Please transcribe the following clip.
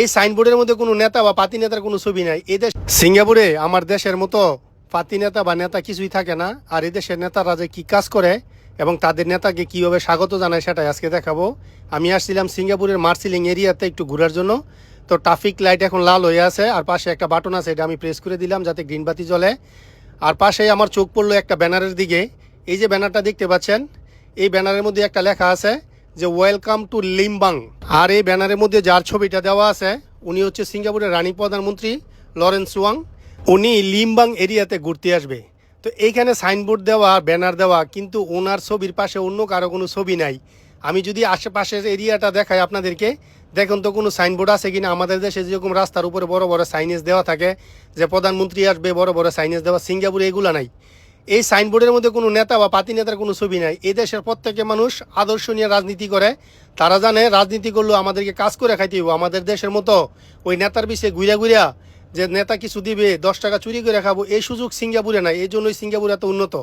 এই সাইনবোর্ডের মধ্যে কোনো নেতা বা পাতি নেতার কোনো ছবি নাই। এই দেশ সিঙ্গাপুরে আমার দেশের মতো পাতি নেতা বা নেতা কিছুই থাকে না। আর এই দেশের নেতারা যে কি কাজ করে এবং তাদের নেতাকে কিভাবে স্বাগত জানায় সেটাই আজকে দেখাবো। আমি আসছিলাম সিঙ্গাপুরের মার্সিলিং এরিয়াতে একটু ঘোরার জন্য। তো ট্রাফিক লাইট এখন লাল হয়ে আছে, আর পাশে একটা বাটন আছে, এটা আমি প্রেস করে দিলাম যাতে গ্রিন বাতি জ্বলে। আর পাশে আমার চোখ পড়লো একটা ব্যানারের দিকে। এই যে ব্যানারটা দেখতে পাচ্ছেন, এই ব্যানারের মধ্যে একটা লেখা আছে যে ওয়েলকাম টু লিমবাং। আর এই ব্যানারের মধ্যে যার ছবিটা দেওয়া আছে উনি হচ্ছে সিঙ্গাপুরের রানী প্রধানমন্ত্রী লরেন্স ওয়াং। উনি লিমবাং এরিয়াতে ঘুরতে আসবে। তো এইখানে সাইনবোর্ড দেওয়া, ব্যানার দেওয়া, কিন্তু ওনার ছবির পাশে অন্য কারো কোনো ছবি নাই। আমি যদি আশেপাশের এরিয়াটা দেখাই আপনাদেরকে, দেখুন তো কোনো সাইনবোর্ড আছে কিনা। আমাদের দেশে যেরকম রাস্তার উপরে বড় বড় সাইনেজ দেওয়া থাকে যে প্রধানমন্ত্রী আসবে, বড় বড় সাইনেজ দেওয়া, সিঙ্গাপুরে এগুলো নাই। এই সাইনবোর্ডের মধ্যে কোনো নেতা বা পাতি নেতার কোনো ছবি নাই। এই দেশের প্রত্যেকে মানুষ আদর্শ নিয়ে রাজনীতি করে। তারা জানে রাজনীতি করলেও আমাদেরকে কাজ করে খাইতে হইব। আমাদের দেশের মতো ওই নেতার বিষয়ে ঘুরিয়া ঘুরিয়া যে নেতা কিছু দিবে, 10 টাকা চুরি করে খাবো, এই সুযোগ সিঙ্গাপুরে নাই। এই জন্যই সিঙ্গাপুর এত উন্নত।